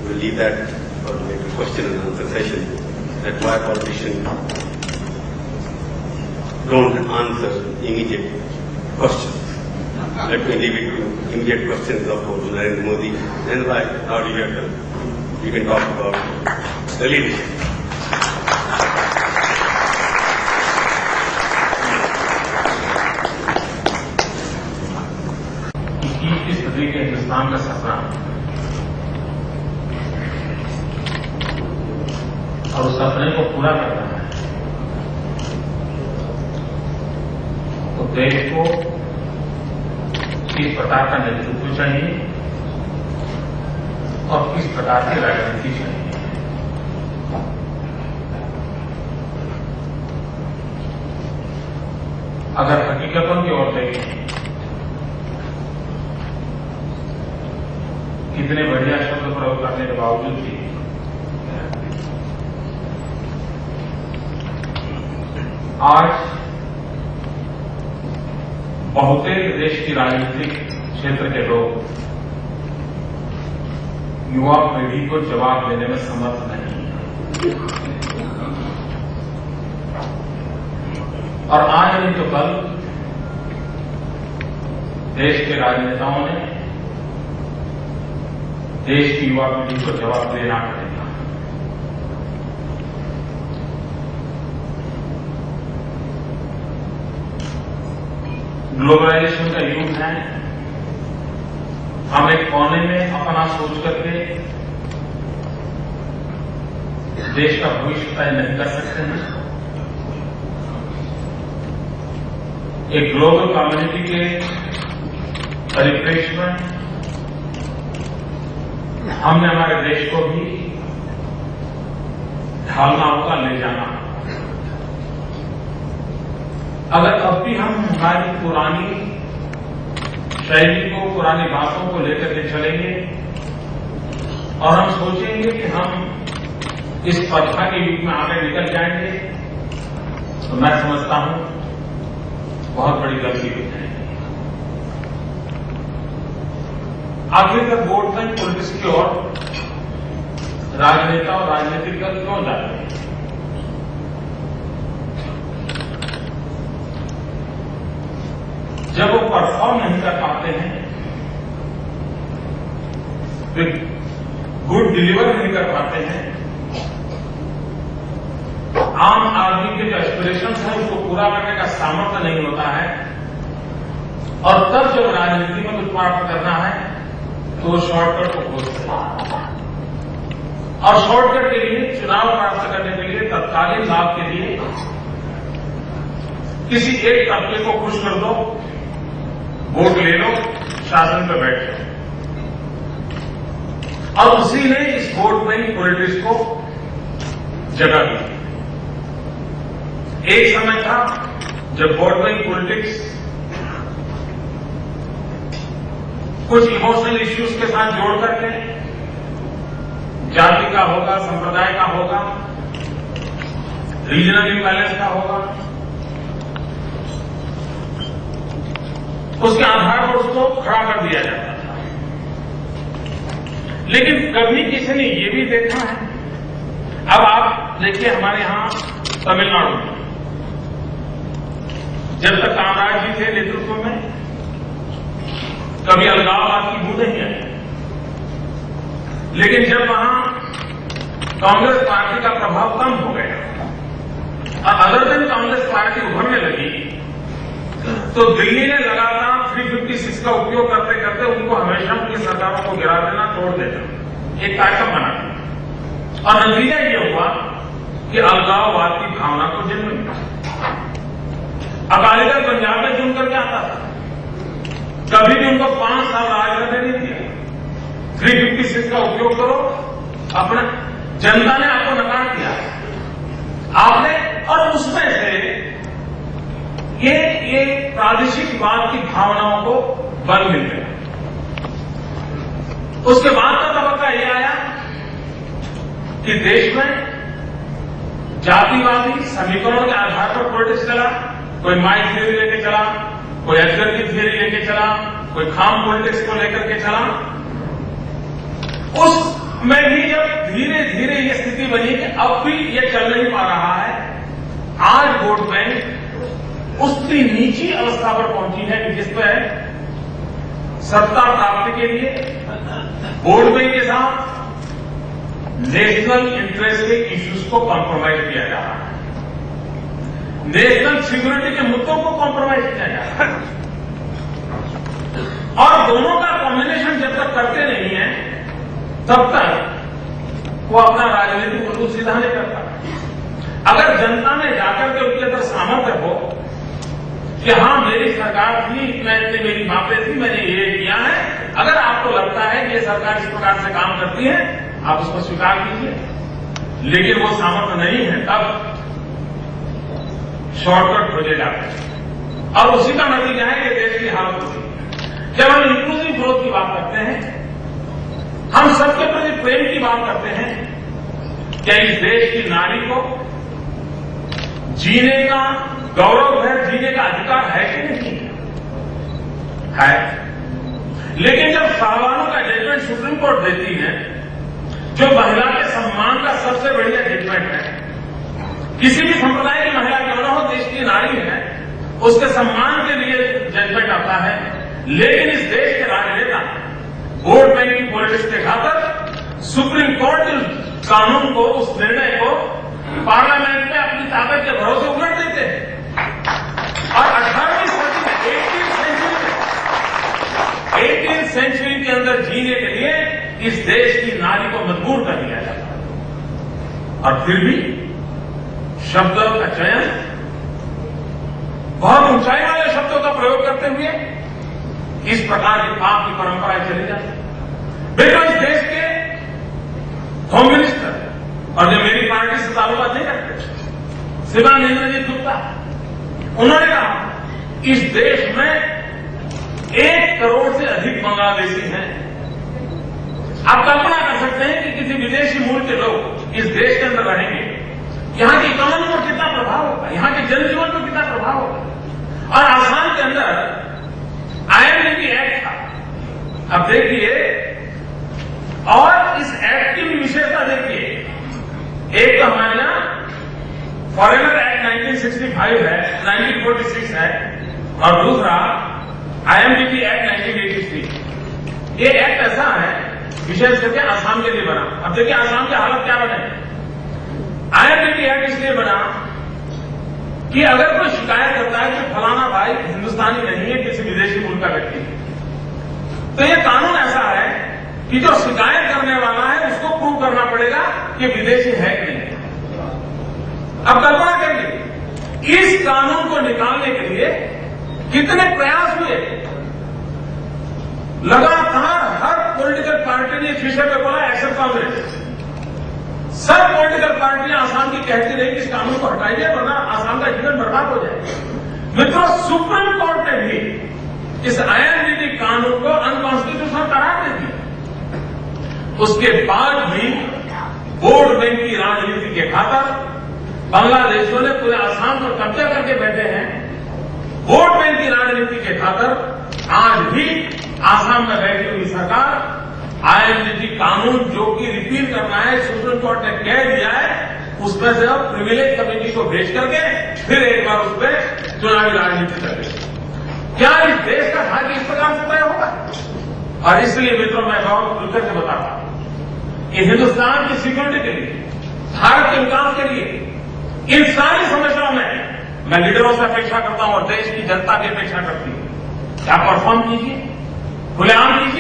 we'll leave that for later question and answer session, that why politicians don't answer immediate questions. Let me leave it to immediate questions of Narendra Modi, and why now you can talk about the leadership. इस सदी के हिंदुस्तान का सपना और उस सपने को पूरा करना है तो देश को किस प्रकार का नेतृत्व चाहिए और किस प्रकार की राजनीति चाहिए। अगर हकीकतों की ओर देखें, कितने बढ़िया शब्द प्रयोग करने के बावजूद भी आज बहुतेरे देश की राजनीतिक क्षेत्र के लोग युवा पीढ़ी को जवाब देने में समर्थ नहीं है। और आज नहीं तो कल देश के राजनेताओं ने देश की युवा पीढ़ी को जवाब देना पड़ेगा। ग्लोबलाइजेशन का युग है। हम एक कोने में अपना सोच करके देश का भविष्य तय नहीं कर सकते हैं। एक ग्लोबल कम्युनिटी के परिप्रेक्ष्य में हमने हमारे देश को भी ढालना होगा, ले जाना होगा। अगर अब भी हम हमारी पुरानी शैली को, पुरानी बातों को लेकर के चलेंगे और हम सोचेंगे कि हम इस प्रथा के युग में आगे निकल जाएंगे, तो मैं समझता हूं बहुत बड़ी गलती हो जाएगी। आखिर तक वोट बैंक पॉलिटिक्स की ओर राजनेता और राजनीतिक दल क्यों जाते हैं? जब वो परफॉर्म नहीं कर पाते हैं, वे गुड डिलीवर नहीं कर पाते हैं, आम आदमी के जो एस्पिरेशंस हैं उसको पूरा करने का सामर्थ्य नहीं होता है, और तब जब राजनीति में कुछ प्राप्त करना है तो शॉर्टकट को खोजते हैं। और शॉर्टकट के लिए, चुनाव प्राप्त करने के लिए, तत्कालीन लाभ के लिए किसी एक तबके को खुश कर दो, वोट ले लो, शासन पर बैठ जाओ। और उसी ने इस वोट बैंक पॉलिटिक्स को जगह दी। एक समय था जब वोट बैंक पॉलिटिक्स कुछ इमोशनल इश्यूज के साथ जोड़ करके जाति का होगा, संप्रदाय का होगा, रीजनल इम्बैलेंस का होगा, उसके आधार पर उसको खड़ा कर दिया जाता था। लेकिन कभी किसी ने ये भी देखा है, अब आप देखिए हमारे यहां तमिलनाडु में जब तक कामराज जी थे नेतृत्व में, कभी अलगाववाद की बूंद नहीं आई। लेकिन जब वहां कांग्रेस पार्टी का प्रभाव कम हो गया और अदर दिन कांग्रेस पार्टी उभरने लगी, तो दिल्ली ने लगातार 356 का उपयोग करते करते उनको हमेशा उनकी सरकारों को गिरा देना, तोड़ देना, एक कार्यक्रम बना दिया। और नतीजा ये हुआ कि अलगाववाद की भावना को जन्म मिला। अकाली दल पंजाब में चुन करके आता था, कभी भी उनको 5 साल राज करने नहीं दिया। 356 का उपयोग करो, अपना जनता ने आपको नकार दिया आपने, और उसमें से ये प्रादेशिकवाद की भावनाओं को बल मिल गया। उसके बाद का तबक्का यह आया कि देश में जातिवादी समीकरणों के आधार पर पॉलिटिक्स चला। कोई माई थ्योरी लेके चला, कोई एडगर की थ्योरी लेके चला, कोई खाम पॉलिटिक्स को लेकर के चला। उस मैं भी जब धीरे धीरे ये स्थिति बनी कि अब भी ये चल नहीं पा रहा है, आज वोट बैंक उसकी नीची अवस्था पर पहुंची है कि जिस पर सत्ता प्राप्ति के लिए वोट बैंक के साथ नेशनल इंटरेस्ट के इश्यूज को कॉम्प्रोमाइज किया जा रहा है, नेशनल सिक्योरिटी के मुद्दों को कॉम्प्रोमाइज किया जा रहा है। और दोनों का कॉम्बिनेशन जब तक करते नहीं है तब तक वो अपना राजनीतिक उल्लू सीधा नहीं करता। अगर जनता ने जाकर के उनके अंदर सामर्थ्य हो कि हाँ मेरी सरकार थी, इतनी मेरी बातें थी, मैंने ये किया है, अगर आपको लगता है कि ये सरकार इस प्रकार से काम करती है आप उसको स्वीकार कीजिए, लेकिन वो सामर्थ्य नहीं है तब शॉर्टकट खोजे जाते हैं और उसी का नतीजा है कि देश की हालत होती है। जब हम इंक्लूसिव ग्रोथ की बात करते हैं, हम सबके प्रति प्रेम की बात करते हैं, क्या इस देश की नारी को जीने का गौरव है, जीने का अधिकार है कि नहीं है? लेकिन जब साहबानों का जजमेंट सुप्रीम कोर्ट देती है, जो महिला के सम्मान का सबसे बढ़िया जजमेंट है, किसी भी संप्रदाय की महिला क्यों न हो, देश की नारी है, उसके सम्मान के लिए जजमेंट आता है, लेकिन इस देश के राजनेता वोट बैंक की पॉलिटिक्स के खातर सुप्रीम कोर्ट इस कानून को, उस निर्णय को पार्लियामेंट में अपनी ताकत के भरोसे उलट देते हैं और 18वीं सदी में 18th सेंचुरी के अंदर जीने के लिए इस देश की नारी को मजबूर कर दिया जाता है। और फिर भी शब्दों का चयन बहुत ऊंचाई वाले शब्दों का प्रयोग करते हुए इस प्रकार की पाप की परंपराएं चली जाती है। बिल्कुल इस देश के होम मिनिस्टर और जो मेरी पार्टी से ताल्लुकात नहीं रखते, शिवानंद इंद्रजीत गुप्ता, उन्होंने कहा इस देश में 1 करोड़ से अधिक बांग्लादेशी हैं। आप कल्पना कर सकते हैं कि किसी विदेशी मूल के लोग इस देश के अंदर रहेंगे, यहां की इकोनॉमी पर कितना प्रभाव होगा, यहां के जनजीवन पर कितना प्रभाव होगा। और आसाम के अंदर IMDB एक्ट था, अब देखिए, और इस एक्ट की भी विशेषता देखिए, एक तो हमारे यहां फॉरेनर एक्ट 1965 है, 1946 है, और दूसरा IMDB एक्ट 1983। ये एक्ट ऐसा है विशेष करके आसाम के लिए बना। अब देखिए आसाम की हालत क्या बने। IMDB एक्ट इसलिए बना कि अगर कोई शिकायत करता है कि फलाना भाई हिंदुस्तानी नहीं है, किसी विदेशी मुल्क का व्यक्ति, तो ये कानून ऐसा है कि जो शिकायत करने वाला है उसको प्रूव करना पड़ेगा कि विदेशी है कि नहीं। अब कल्पना करिए इस कानून को निकालने के लिए कितने प्रयास हुए। लगातार हर पॉलिटिकल पार्टी ने इस विषय पर बोला, एक्शन कांग्रेस, सब पॉलिटिकल पार्टियां आसाम की कहती रही कि इस कानून को हटाइए वरना आसाम का जीवन बर्बाद हो जाए। मित्रों, सुप्रीम कोर्ट ने भी इस IMDB कानून को अनकॉन्स्टिट्यूशनल करार दे दिया। उसके बाद भी वोट बैंक की राजनीति के खातर बांग्लादेशियों ने पूरे आसाम पर कब्जा करके बैठे हैं। वोट बैंक की राजनीति के खातर आज भी आसाम में बैठी हुई सरकार IMDB कानून जो कि रिपील करना है, सुप्रीम कोर्ट ने कह दिया है, उसमें से अब प्रिविलेज कमेटी को भेज करके फिर एक बार उस पर चुनावी राजनीति करेगी। क्या इस देश का भाग्य इस प्रकार से तय होगा? और इसलिए मित्रों, मैं बहुत खुलकर से बताता हूं कि हिंदुस्तान की सिक्योरिटी के लिए, भारत के विकास के लिए, इन सारी समस्याओं में मैं लीडरों से अपेक्षा करता हूं और देश की जनता की अपेक्षा करती हूं कि आप परफॉर्म कीजिए, खुलेआम कीजिए।